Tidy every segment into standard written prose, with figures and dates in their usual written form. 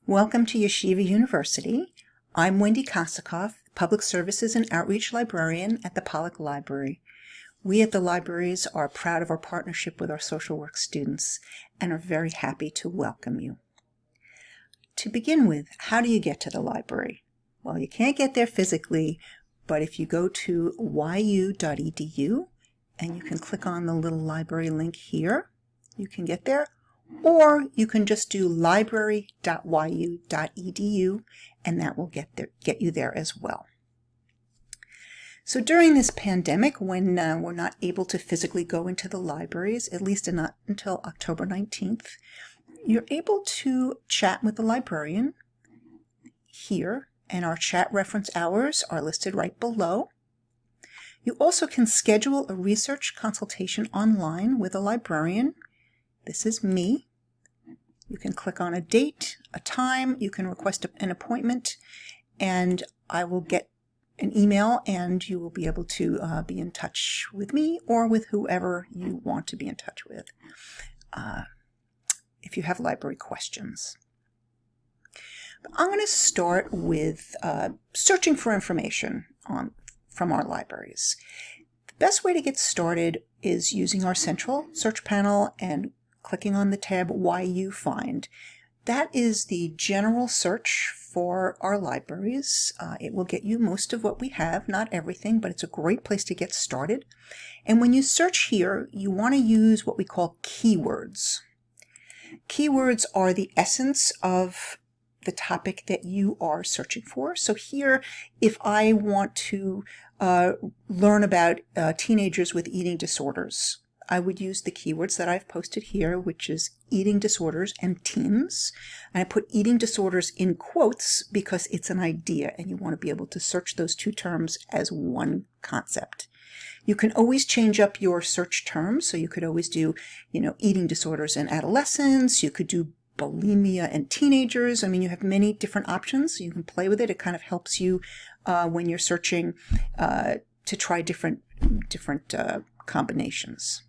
Welcome to Yeshiva University. I'm Wendy Kosakoff, Public Services and Outreach Librarian at the Pollock Library. We at the libraries are proud of our partnership with our social work students and are very happy to welcome you. To begin with, how do you get to the library? Well, you can't get there physically, but if you go to yu.edu and you can click on the little library link here, you can get there. Or you can just do library.yu.edu and that will get you there as well. So during this pandemic, when we're not able to physically go into the libraries, at least not until October 19th, you're able to chat with the librarian here, and our chat reference hours are listed right below. You also can schedule a research consultation online with a librarian. This is me. You can click on a date, a time, you can request an appointment, and I will get an email and you will be able to be in touch with me or with whoever you want to be in touch with if you have library questions. But I'm going to start with searching for information from our libraries. The best way to get started is using our central search panel and clicking on the tab YU Find. That is the general search for our libraries. It will get you most of what we have, not everything, but it's a great place to get started. And when you search here, you want to use what we call keywords. Keywords are the essence of the topic that you are searching for. So here, if I want to learn about teenagers with eating disorders, I would use the keywords that I've posted here, which is eating disorders and teens. And I put eating disorders in quotes because it's an idea and you want to be able to search those two terms as one concept. You can always change up your search terms. So you could always do, eating disorders in adolescents. You could do bulimia and teenagers. I mean, you have many different options. You can play with it. It kind of helps you when you're searching to try different combinations.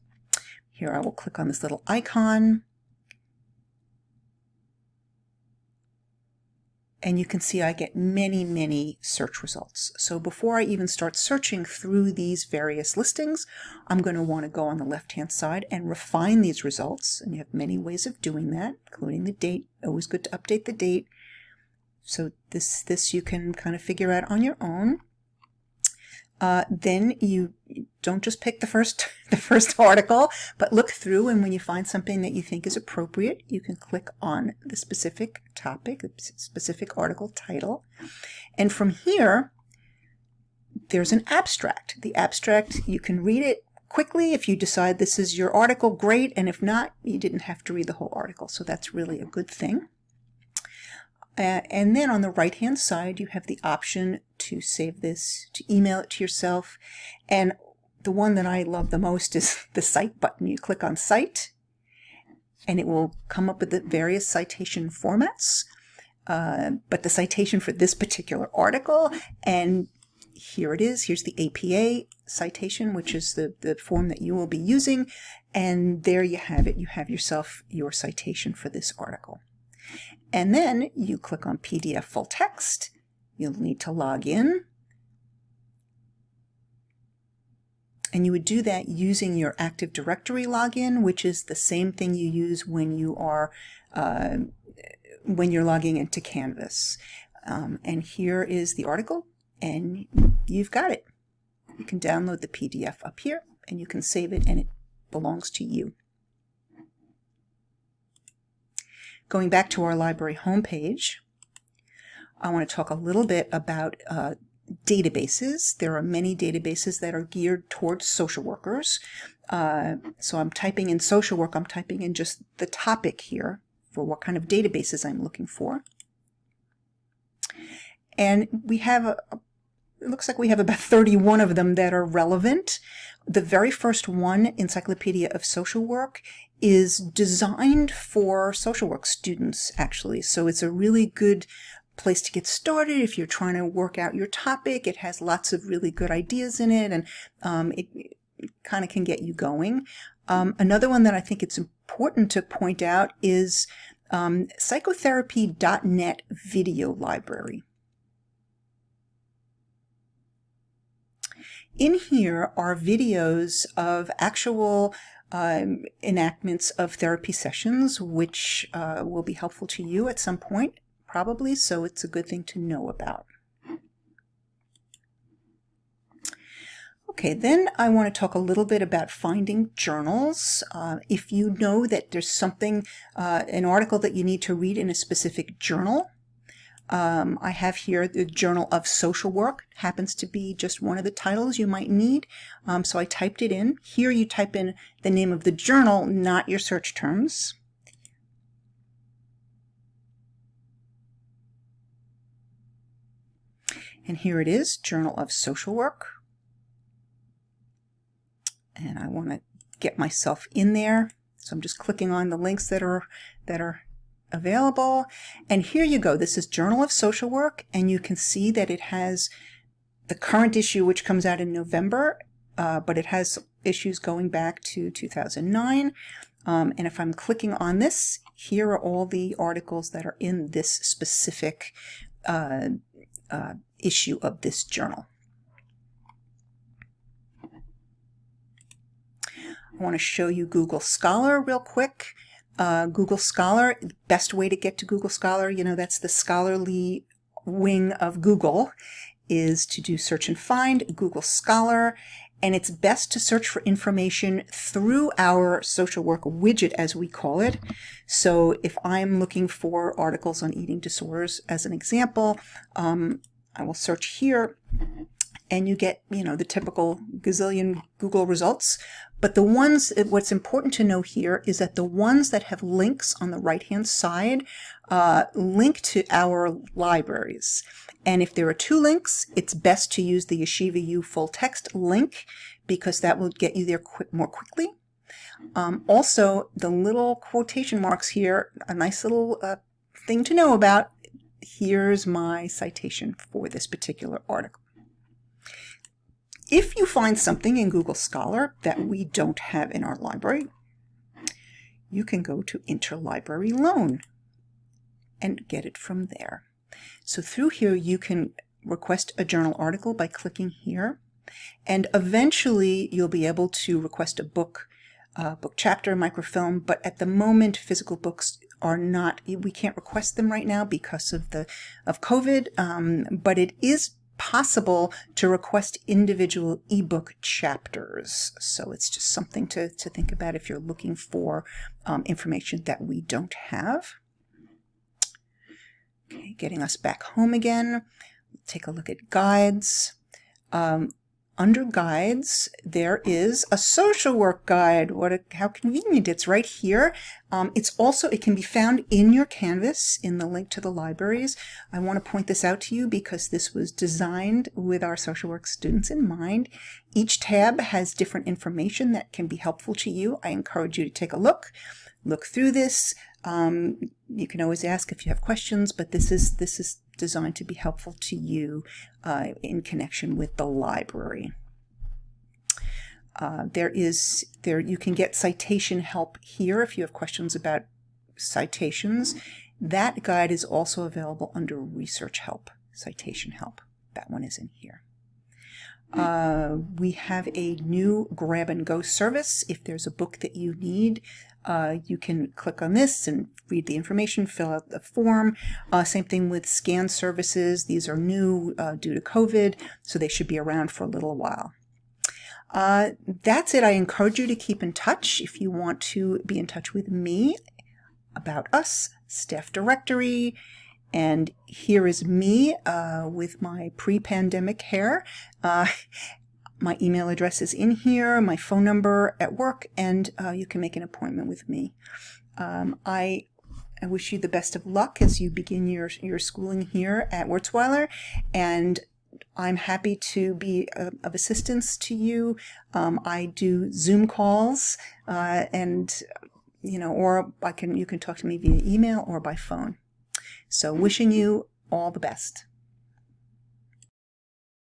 Here I will click on this little icon and you can see I get many search results. So before I even start searching through these various listings, I'm going to want to go on the left-hand side and refine these results. And you have many ways of doing that, including the date. Always good to update the date. So this you can kind of figure out on your own. Then you don't just pick the first article, but look through, and when you find something that you think is appropriate, you can click on the specific topic, the specific article title. And from here, there's an abstract. The abstract, you can read it quickly. If you decide this is your article, great. And if not, you didn't have to read the whole article. So that's really a good thing. And then on the right-hand side, you have the option to save this, to email it to yourself. And the one that I love the most is the Cite button. You click on Cite, and it will come up with the various citation formats. But the citation for this particular article, and here it is. Here's the APA citation, which is the form that you will be using. And there you have it. You have yourself your citation for this article. And then you click on PDF full text. You'll need to log in. And you would do that using your Active Directory login, which is the same thing you use when you are when you're logging into Canvas. And here is the article, and you've got it. You can download the PDF up here, and you can save it, and it belongs to you. Going back to our library homepage, I want to talk a little bit about databases. There are many databases that are geared towards social workers. So I'm typing in social work, I'm typing in just the topic here for what kind of databases I'm looking for. And we have, it looks like we have about 31 of them that are relevant. The very first one, Encyclopedia of Social Work, is designed for social work students, actually. So it's a really good place to get started if you're trying to work out your topic. It has lots of really good ideas in it, and it kind of can get you going. Another one that I think it's important to point out is psychotherapy.net video library. In here are videos of actual enactments of therapy sessions, which will be helpful to you at some point, probably, so it's a good thing to know about. Okay, then I want to talk a little bit about finding journals. If you know that there's something, an article that you need to read in a specific journal, I have here the Journal of Social Work, happens to be just one of the titles you might need. So I typed it in. Here you type in the name of the journal, not your search terms. And here it is, Journal of Social Work. And I want to get myself in there. So I'm just clicking on the links that are available. And here you go. This is Journal of Social Work, and you can see that it has the current issue, which comes out in November, but it has issues going back to 2009. And if I'm clicking on this, here are all the articles that are in this specific issue of this journal. I want to show you Google Scholar real quick. Google Scholar, the best way to get to Google Scholar, you know, that's the scholarly wing of Google, is to do search and find, Google Scholar, and it's best to search for information through our social work widget, as we call it. So if I'm looking for articles on eating disorders, as an example, I will search here, and you get, you know, the typical gazillion Google results. But the ones, what's important to know here is that the ones that have links on the right-hand side link to our libraries. And if there are two links, it's best to use the Yeshiva U full text link, because that will get you there more quickly. Also, the little quotation marks here, a nice little thing to know about. Here's my citation for this particular article. If you find something in Google Scholar that we don't have in our library, you can go to Interlibrary Loan and get it from there. So through here, you can request a journal article by clicking here, and eventually you'll be able to request a book chapter, microfilm, but at the moment, physical books are not, we can't request them right now because of COVID, but it is possible to request individual ebook chapters. So it's just something to think about if you're looking for information that we don't have. Okay, getting us back home again. Take a look at guides. Under guides, there is a social work guide. How convenient. It's right here. It can be found in your Canvas in the link to the libraries. I want to point this out to you because this was designed with our social work students in mind. Each tab has different information that can be helpful to you. I encourage you to take a look through this. You can always ask if you have questions, but this is designed to be helpful to you in connection with the library. You can get citation help here if you have questions about citations. That guide is also available under Research Help, Citation Help. That one is in here. We have a new grab and go service. If there's a book that you need, you can click on this and read the information, fill out the form. Same thing with scan services. These are new due to COVID, so they should be around for a little while. That's it. I encourage you to keep in touch if you want to be in touch with me, about us, staff directory. And here is me with my pre-pandemic hair. My email address is in here, my phone number at work, and you can make an appointment with me. I wish you the best of luck as you begin your schooling here at Wurzweiler, and I'm happy to be of assistance to you. I do Zoom calls, and or you can talk to me via email or by phone. So wishing you all the best.